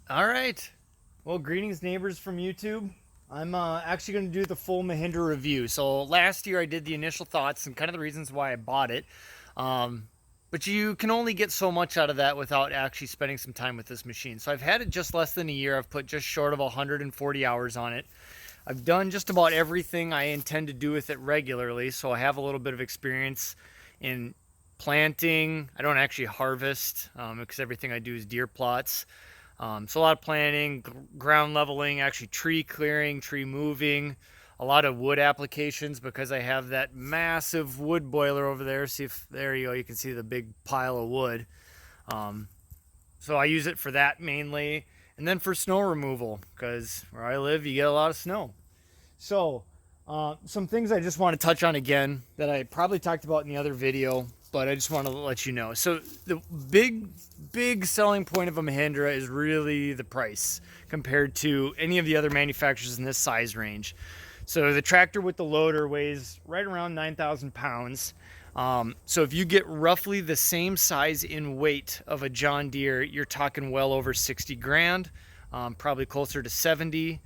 All right. Well, greetings, neighbors from YouTube. I'm actually going to do the full Mahindra review. So last year I did the initial thoughts and kind of the reasons why I bought it. Um, but you can only get so much out of that without actually spending some time with this machine. So I've had it just less than a year. I've put just short of 140 hours on it. I've done just about everything I intend to do with it regularly. So I have a little bit of experience in planting. I don't actually harvest because everything I do is deer plots. So a lot of planting, ground leveling, actually tree clearing, tree moving, a lot of wood applications because I have that massive wood boiler over there. See if there you go, you can see the big pile of wood. Um, so I use it for that mainly, and then for snow removal because where I live, you get a lot of snow. So, some things I just want to touch on again that I probably talked about in the other video, but I just want to let you know. So, the big selling point of a Mahindra is really the price compared to any of the other manufacturers in this size range. So, the tractor with the loader weighs right around 9,000 pounds. So, if you get roughly the same size in weight of a John Deere, you're talking well over 60 grand, probably closer to 70.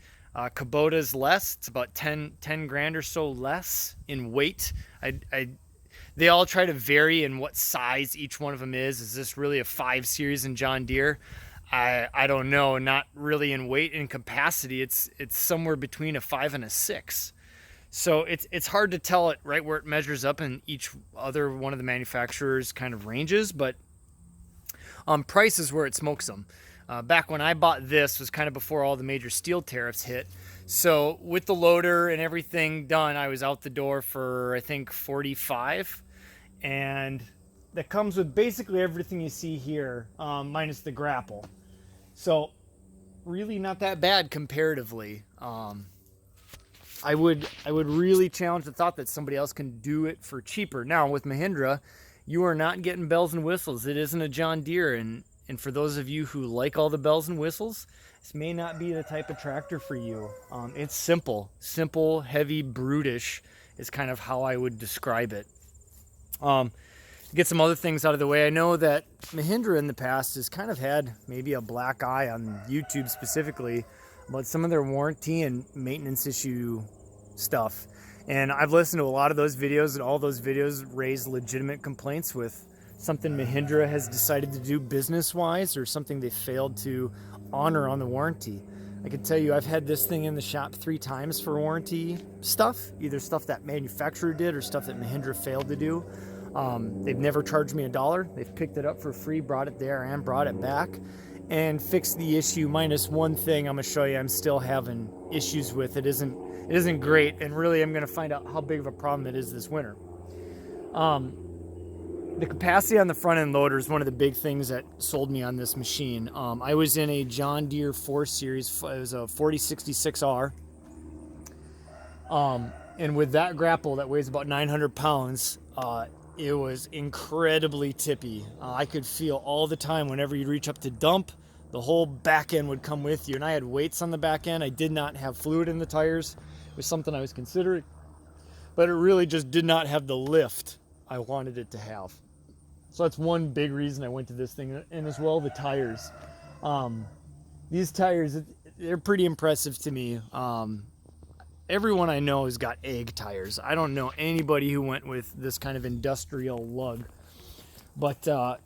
Kubota's less. It's about 10 grand or so less in weight. They all try to vary in what size each one of them is. Is this really a 5 series in John Deere? I don't know. Not really in weight and capacity. It's somewhere between a 5 and a 6. So it's hard to tell it right where it measures up in each other one of the manufacturers' kind of ranges, but price is where it smokes them. Back when I bought this was kind of before all the major steel tariffs hit. So with the loader and everything done, I was out the door for I think 45, and that comes with basically everything you see here, minus the grapple. So really not that bad comparatively. I would really challenge the thought that somebody else can do it for cheaper. Now with Mahindra, you are not getting bells and whistles. It isn't a John Deere, and for those of you who like all the bells and whistles, this may not be the type of tractor for you. It's simple, heavy, brutish is kind of how I would describe it. Get some other things out of the way. I know that Mahindra in the past has kind of had maybe a black eye on YouTube specifically about some of their warranty and maintenance issue stuff. And I've listened to a lot of those videos, and all those videos raise legitimate complaints with something Mahindra has decided to do business-wise or something they failed to honor on the warranty. I can tell you I've had this thing in the shop 3 times for warranty stuff, either stuff that manufacturer did or stuff that Mahindra failed to do. They've never charged me $1. They've picked it up for free, brought it there, and brought it back, and fixed the issue minus one thing I'm going to show you I'm still having issues with. It isn't great, and really I'm going to find out how big of a problem it is this winter. The capacity on the front end loader is one of the big things that sold me on this machine. I was in a John Deere 4 Series. It was a 4066R. And with that grapple that weighs about 900 pounds, it was incredibly tippy. I could feel all the time whenever you reach up to dump, the whole back end would come with you. And I had weights on the back end. I did not have fluid in the tires. It was something I was considering, but it really just did not have the lift I wanted it to have. So that's one big reason I went to this thing, and as well the tires. These tires, they're pretty impressive to me. Everyone I know has got egg tires. I don't know anybody who went with this kind of industrial lug. But the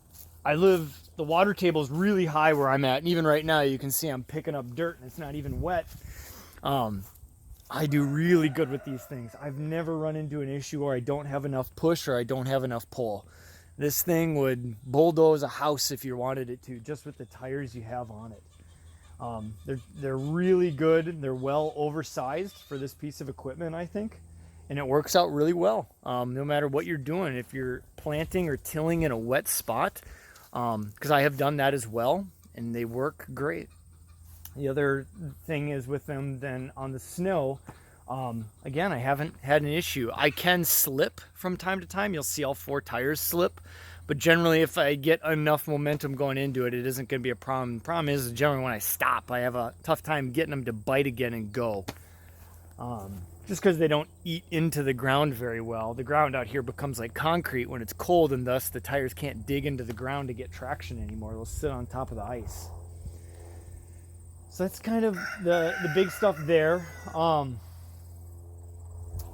water table is really high where I'm at, and even right now you can see I'm picking up dirt and it's not even wet. I do really good with these things. I've never run into an issue where I don't have enough push or I don't have enough pull. This thing would bulldoze a house if you wanted it to, just with the tires you have on it. They're really good. They're well oversized for this piece of equipment, I think, and it works out really well. No matter what you're doing, if you're planting or tilling in a wet spot, because I have done that as well, and they work great. The other thing is with them then on the snow, again, I haven't had an issue. I can slip from time to time. You'll see all 4 tires slip, but generally if I get enough momentum going into it, it isn't going to be a problem. The problem is generally when I stop, I have a tough time getting them to bite again and go. Just because they don't eat into the ground very well. The ground out here becomes like concrete when it's cold, and thus the tires can't dig into the ground to get traction anymore. They'll sit on top of the ice. So that's kind of the big stuff there.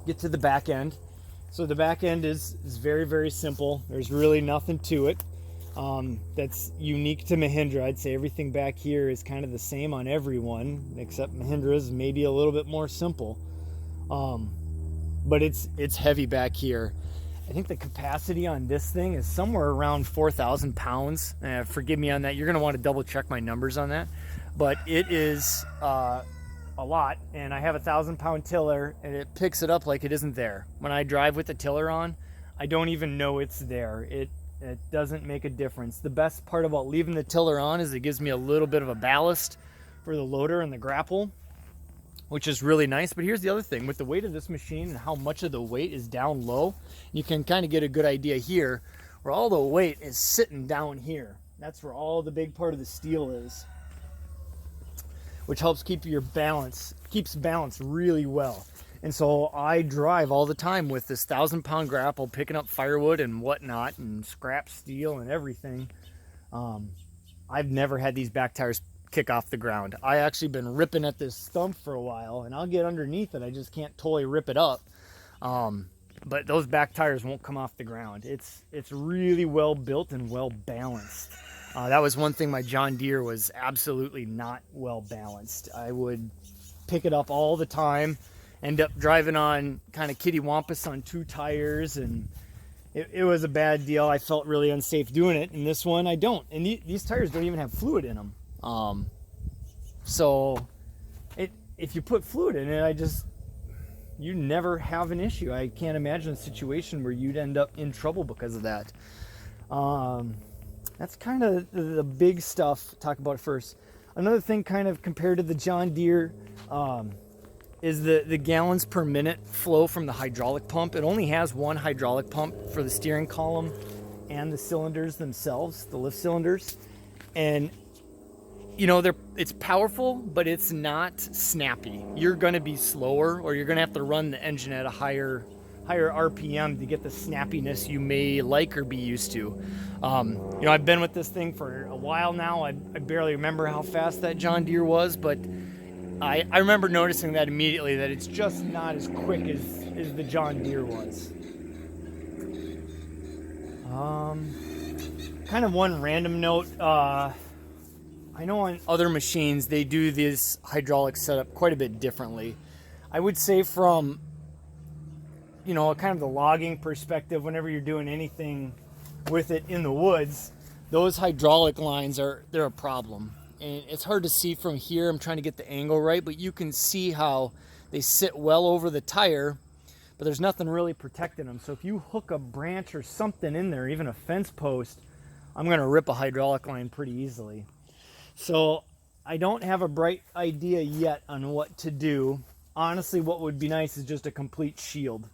Get to the back end. So the back end is very, very simple. There's really nothing to it. That's unique to Mahindra. I'd say everything back here is kind of the same on everyone, except Mahindra's maybe a little bit more simple. But it's heavy back here. I think the capacity on this thing is somewhere around 4,000 pounds. Forgive me on that. You're going to want to double check my numbers on that. But it is a lot, and I have a 1,000-pound tiller, and it picks it up like it isn't there. When I drive with the tiller on, I don't even know it's there. It doesn't make a difference. The best part about leaving the tiller on is it gives me a little bit of a ballast for the loader and the grapple, which is really nice. But here's the other thing. With the weight of this machine and how much of the weight is down low, you can kind of get a good idea here where all the weight is sitting down here. That's where all the big part of the steel is, which helps keep your balance, keeps balance really well. And so I drive all the time with this 1,000-pound grapple, picking up firewood and whatnot, and scrap steel and everything. I've never had these back tires kick off the ground. I actually been ripping at this stump for a while, and I'll get underneath it. I just can't totally rip it up. But those back tires won't come off the ground. It's really well built and well balanced. That was one thing my John Deere was absolutely not well balanced. I would pick it up all the time, end up driving on kind of kittywampus on 2 tires, and it was a bad deal. I felt really unsafe doing it. And this one I don't. And these tires don't even have fluid in them. So if you put fluid in it, you never have an issue. I can't imagine a situation where you'd end up in trouble because of that. That's kind of the big stuff. Talk about it first. Another thing kind of compared to the John Deere is the gallons per minute flow from the hydraulic pump. It only has one hydraulic pump for the steering column and the cylinders themselves, the lift cylinders. And you know, it's powerful, but it's not snappy. You're going to be slower, or you're going to have to run the engine at a higher RPM to get the snappiness you may like or be used to. You know, I've been with this thing for a while now. I barely remember how fast that John Deere was, but I remember noticing that immediately, that it's just not as quick as the John Deere was. Kind of one random note. I know on other machines they do this hydraulic setup quite a bit differently. I would say from, you know, kind of the logging perspective, whenever you're doing anything with it in the woods, those hydraulic lines they're a problem. And it's hard to see from here. I'm trying to get the angle right, but you can see how they sit well over the tire, but there's nothing really protecting them. So if you hook a branch or something in there, even a fence post, I'm going to rip a hydraulic line pretty easily. So I don't have a bright idea yet on what to do. Honestly, what would be nice is just a complete shield.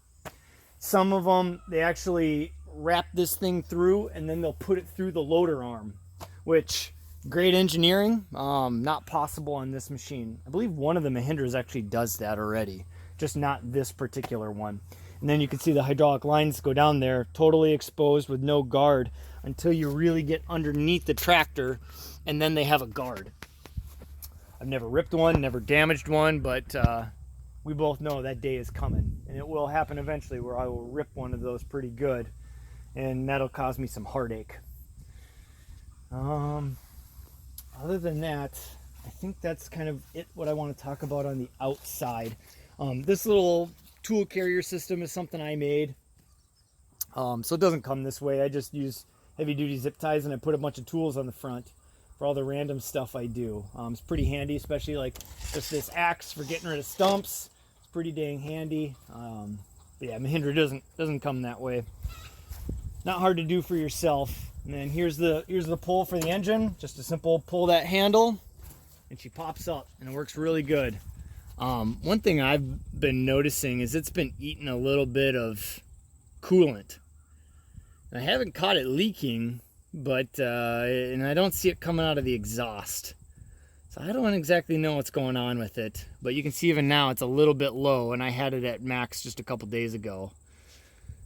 Some of them, they actually wrap this thing through and then they'll put it through the loader arm, which, great engineering, not possible on this machine. I believe one of the Mahindras actually does that already, just not this particular one. And then you can see the hydraulic lines go down there, totally exposed with no guard until you really get underneath the tractor, and then they have a guard. I've never ripped one, never damaged one, but we both know that day is coming, and it will happen eventually where I will rip one of those pretty good, and that'll cause me some heartache. Other than that, I think that's kind of it, what I want to talk about on the outside. This little tool carrier system is something I made. So it doesn't come this way. I just use heavy duty zip ties and I put a bunch of tools on the front for all the random stuff I do. It's pretty handy, especially like just this axe for getting rid of stumps. It's pretty dang handy. But yeah, Mahindra doesn't come that way. Not hard to do for yourself. And then here's the pull for the engine. Just a simple pull that handle and she pops up and it works really good. One thing I've been noticing is it's been eating a little bit of coolant. I haven't caught it leaking, but and I don't see it coming out of the exhaust. So I don't exactly know what's going on with it, but you can see even now it's a little bit low, and I had it at max just a couple days ago.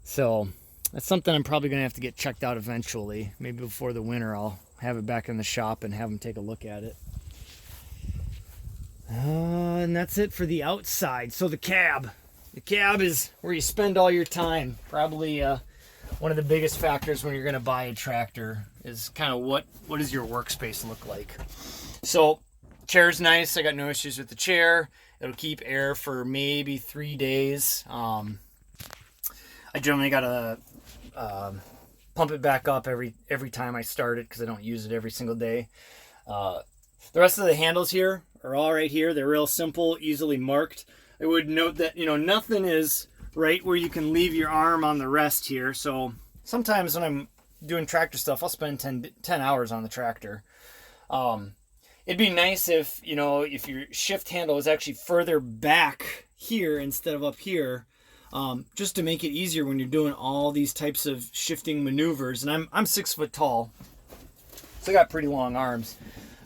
So that's something I'm probably going to have to get checked out eventually. Maybe before the winter I'll have it back in the shop and have them take a look at it. And that's it for the outside. So the cab. The cab is where you spend all your time. Probably one of the biggest factors when you're going to buy a tractor is kind of what does your workspace look like. So chair's nice. I got no issues with the chair. It'll keep air for maybe 3 days. I generally got to pump it back up every time I start it because I don't use it every single day. The rest of the handles here are all right here. They're real simple, easily marked. I would note that, nothing is right where you can leave your arm on the rest here. So sometimes when I'm doing tractor stuff, I'll spend 10 hours on the tractor. It'd be nice if your shift handle is actually further back here instead of up here, just to make it easier when you're doing all these types of shifting maneuvers. And I'm 6 foot tall, so I got pretty long arms.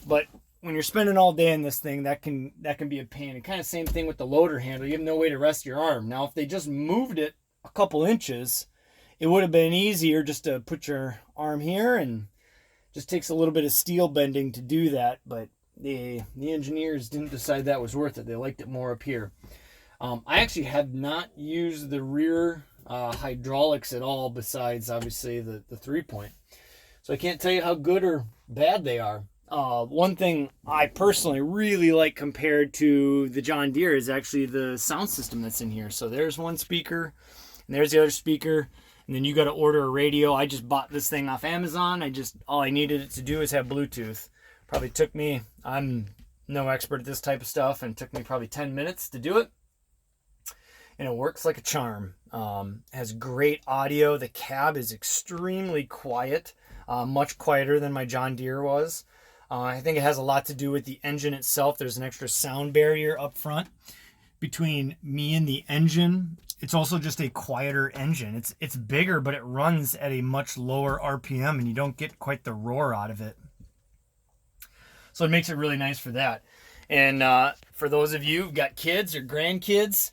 But when you're spending all day in this thing, that can be a pain. And kind of same thing with the loader handle. You have no way to rest your arm. Now, if they just moved it a couple inches, it would have been easier just to put your arm here, and just takes a little bit of steel bending to do that. But the engineers didn't decide that was worth it. They liked it more up here. I actually have not used the rear hydraulics at all, besides obviously the 3-point. So I can't tell you how good or bad they are. One thing I personally really like compared to the John Deere is actually the sound system that's in here. So there's one speaker, and there's the other speaker, and then you got to order a radio. I just bought this thing off Amazon. All I needed it to do is have Bluetooth. Probably took me, I'm no expert at this type of stuff, and it took me probably 10 minutes to do it. And it works like a charm. Has great audio. The cab is extremely quiet, much quieter than my John Deere was. I think it has a lot to do with the engine itself. There's an extra sound barrier up front between me and the engine. It's also just a quieter engine. It's bigger, but it runs at a much lower RPM, and you don't get quite the roar out of it. So it makes it really nice for that. And for those of you who've got kids or grandkids,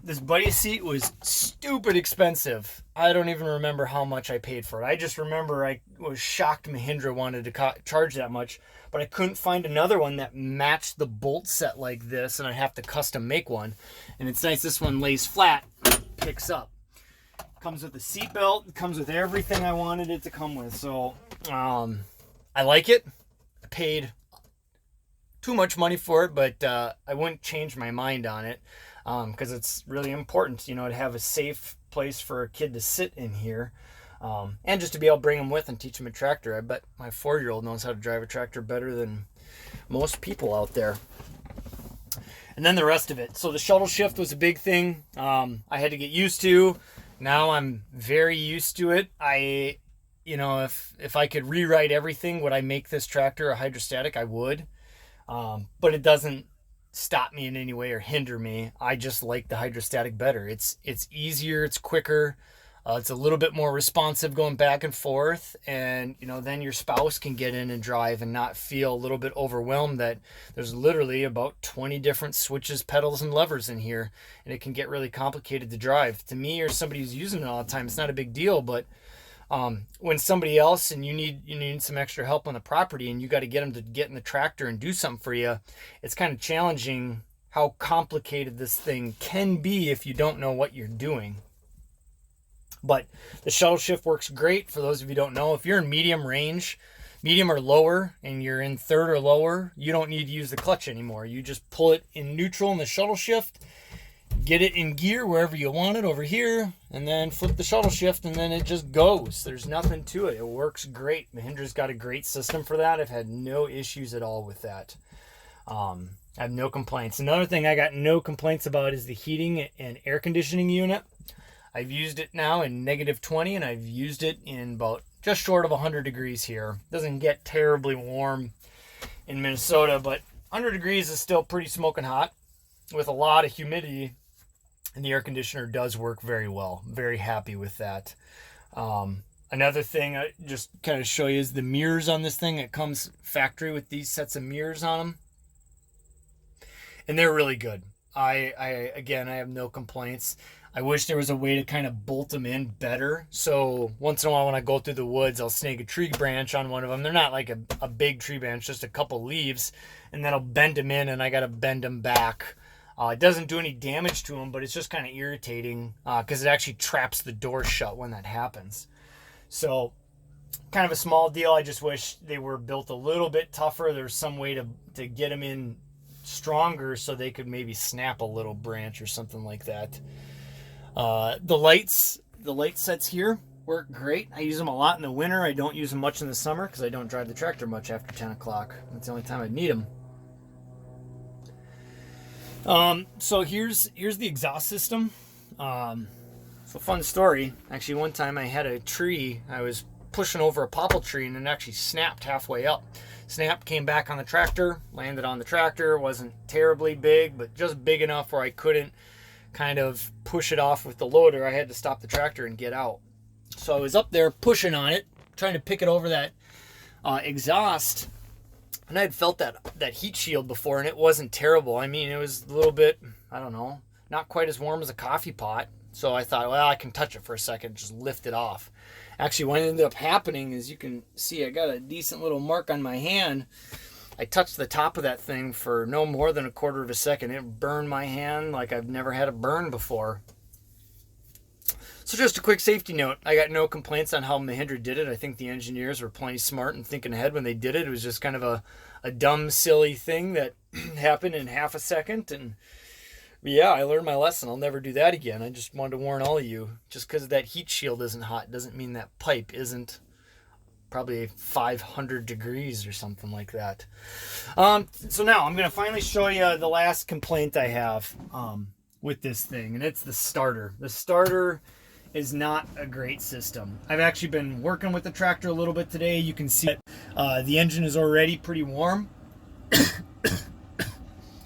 this buddy seat was stupid expensive. I don't even remember how much I paid for it. I just remember I was shocked Mahindra wanted to charge that much, but I couldn't find another one that matched the bolt set like this, and I'd have to custom make one. And it's nice, this one lays flat, picks up. Comes with a seat belt, comes with everything I wanted it to come with. So I like it. I paid too much money for it, but I wouldn't change my mind on it. Because it's really important, to have a safe place for a kid to sit in here, and just to be able to bring them with and teach them a tractor. I bet my 4-year-old knows how to drive a tractor better than most people out there. And then the rest of it. So the shuttle shift was a big thing. I had to get used to. Now I'm very used to it. If I could rewrite everything, would I make this tractor a hydrostatic? I would. But it doesn't stop me in any way or hinder me. I just like the hydrostatic better. It's easier, it's quicker, it's a little bit more responsive going back and forth, and then your spouse can get in and drive and not feel a little bit overwhelmed that there's literally about 20 different switches, pedals, and levers in here, and it can get really complicated to drive. To me, or somebody who's using it all the time, it's not a big deal, but when somebody else and you need some extra help on the property, and you got to get them to get in the tractor and do something for you, it's kind of challenging how complicated this thing can be if you don't know what you're doing. But the shuttle shift works great. For those of you who don't know, if you're in medium range, medium or lower, and you're in third or lower, you don't need to use the clutch anymore. You just pull it in neutral in the shuttle shift, get it in gear wherever you want it over here, and then flip the shuttle shift, and then it just goes. There's nothing to it. It works great. Mahindra's got a great system for that. I've had no issues at all with that. I have no complaints. Another thing I got no complaints about is the heating and air conditioning unit. I've used it now in -20, and I've used it in about just short of 100 degrees here. It doesn't get terribly warm in Minnesota, but 100 degrees is still pretty smoking hot with a lot of humidity. And the air conditioner does work very well. Very happy with that. Another thing I just kind of show you is the mirrors on this thing. It comes factory with these sets of mirrors on them, and they're really good. I have no complaints. I wish there was a way to kind of bolt them in better. So once in a while when I go through the woods, I'll snag a tree branch on one of them. They're not like a big tree branch, just a couple leaves. And then I'll bend them in and I got to bend them back. It doesn't do any damage to them, but it's just kind of irritating because it actually traps the door shut when that happens. So kind of a small deal. I just wish they were built a little bit tougher. There's some way to get them in stronger so they could maybe snap a little branch or something like that. The light sets here work great. I use them a lot in the winter. I don't use them much in the summer because I don't drive the tractor much after 10 o'clock. That's the only time I need them. So here's the exhaust system. It's a fun story. Actually, one time I had a tree. I was pushing over a popple tree and it actually snapped halfway up. Snapped, came back on the tractor, landed on the tractor. It wasn't terribly big, but just big enough where I couldn't kind of push it off with the loader. I had to stop the tractor and get out. So I was up there pushing on it, trying to pick it over that exhaust. And I had felt that heat shield before, and it wasn't terrible. I mean, it was a little bit, I don't know, not quite as warm as a coffee pot. So I thought, well, I can touch it for a second, just lift it off. Actually, what ended up happening is you can see I got a decent little mark on my hand. I touched the top of that thing for no more than a quarter of a second. It burned my hand like I've never had it burn before. So just a quick safety note. I got no complaints on how Mahindra did it. I think the engineers were plenty smart and thinking ahead when they did it. It was just kind of a dumb, silly thing that happened in half a second. And yeah, I learned my lesson. I'll never do that again. I just wanted to warn all of you. Just because that heat shield isn't hot doesn't mean that pipe isn't probably 500 degrees or something like that. So now I'm going to finally show you the last complaint I have with this thing, and it's the starter. The starter is not a great system. I've actually been working with the tractor a little bit today. You can see that the engine is already pretty warm.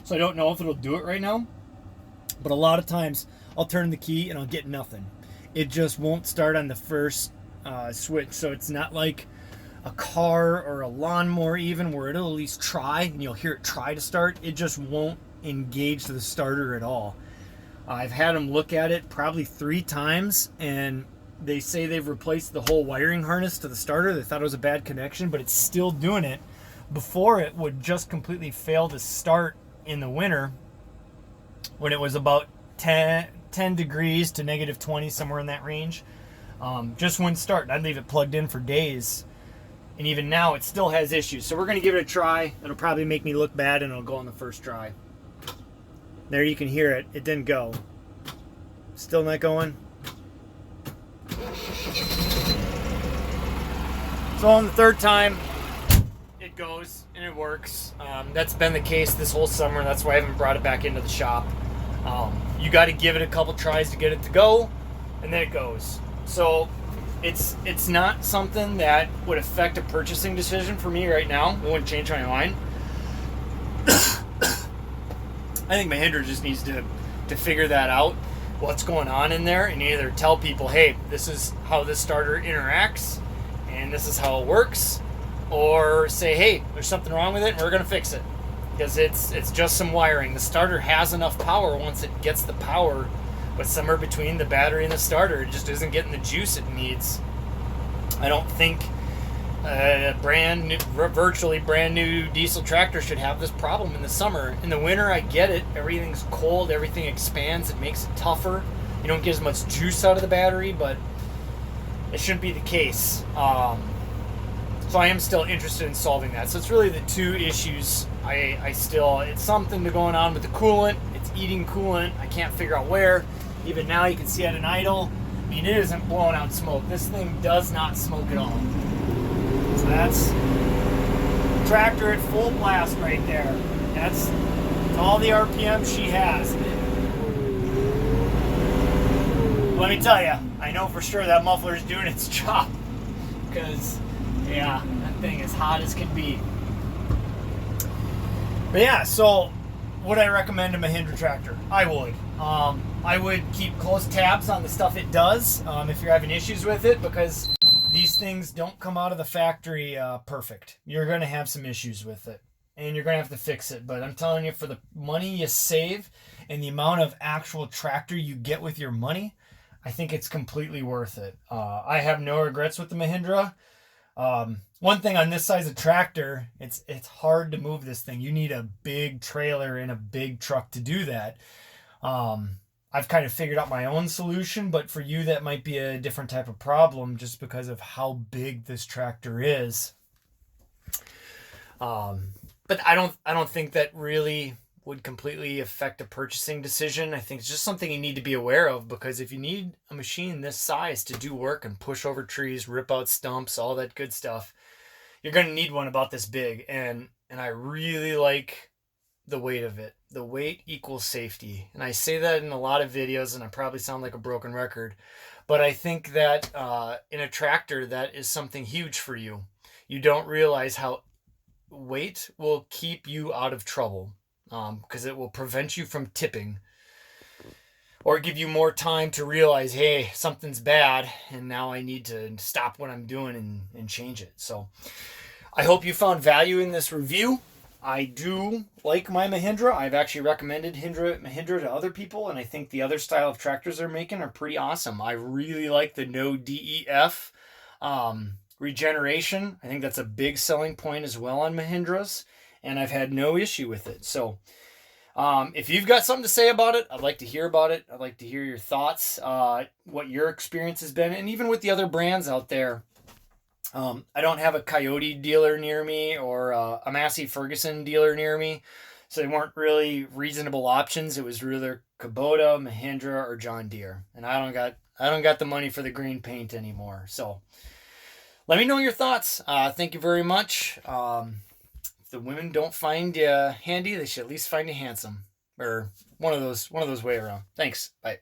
So I don't know if it'll do it right now, but a lot of times I'll turn the key and I'll get nothing. It just won't start on the first switch. So it's not like a car or a lawnmower even where it'll at least try and you'll hear it try to start. It just won't engage the starter at all. I've had them look at it probably 3 times and they say they've replaced the whole wiring harness to the starter. They thought it was a bad connection, but it's still doing it. Before, it would just completely fail to start in the winter when it was about 10 degrees to negative 20, somewhere in that range. Just wouldn't start. I'd leave it plugged in for days. And even now, it still has issues. So we're going to give it a try. It'll probably make me look bad, and it'll go on the first try. There you can hear it. It didn't go. Still not going. So on the third time, it goes and it works. That's been the case this whole summer. That's why I haven't brought it back into the shop. You got to give it a couple tries to get it to go, and then it goes. So it's not something that would affect a purchasing decision for me right now. It wouldn't change my mind. I think Mahindra just needs to figure that out, what's going on in there, and either tell people, hey, this is how this starter interacts, and this is how it works, or say, hey, there's something wrong with it, and we're going to fix it. Because it's just some wiring. The starter has enough power once it gets the power, but somewhere between the battery and the starter, it just isn't getting the juice it needs. I don't think a virtually brand new diesel tractor should have this problem in the summer. In the winter, I get it. Everything's cold. Everything expands. It makes it tougher. You don't get as much juice out of the battery, but it shouldn't be the case. So I am still interested in solving that. So it's really the 2 issues. It's something going on with the coolant. It's eating coolant. I can't figure out where. Even now you can see at an idle, I mean, it isn't blowing out smoke. This thing does not smoke at all. So that's tractor at full blast right there. That's all the RPM she has. Let me tell you, I know for sure that muffler is doing its job. Because, yeah, that thing is hot as can be. But yeah, so would I recommend a Mahindra tractor? I would. I would keep close tabs on the stuff it does if you're having issues with it, because these things don't come out of the factory perfect. You're going to have some issues with it. and you're going to have to fix it. But I'm telling you, for the money you save and the amount of actual tractor you get with your money, I think it's completely worth it. I have no regrets with the Mahindra. One thing on this size of tractor, it's hard to move this thing. You need a big trailer and a big truck to do that. I've kind of figured out my own solution, but for you that might be a different type of problem just because of how big this tractor is. But I don't think that really would completely affect a purchasing decision. I think it's just something you need to be aware of, because if you need a machine this size to do work and push over trees, rip out stumps, all that good stuff, you're going to need one about this big. And I really like the weight of it. The weight equals safety. And I say that in a lot of videos, and I probably sound like a broken record, but I think that in a tractor, that is something huge for you. You don't realize how weight will keep you out of trouble, because it will prevent you from tipping or give you more time to realize, hey, something's bad and now I need to stop what I'm doing and change it. So I hope you found value in this review. I do like my Mahindra. I've actually recommended Mahindra to other people, and I think the other style of tractors they're making are pretty awesome. I really like the no DEF regeneration. I think that's a big selling point as well on Mahindras, and I've had no issue with it. So if you've got something to say about it, I'd like to hear about it. I'd like to hear your thoughts, what your experience has been, and even with the other brands out there. I don't have a Coyote dealer near me or a Massey Ferguson dealer near me, so they weren't really reasonable options. It was either Kubota, Mahindra, or John Deere, and I don't got the money for the green paint anymore. So let me know your thoughts. Thank you very much. If the women don't find you handy, they should at least find you handsome, or one of those way around. Thanks. Bye.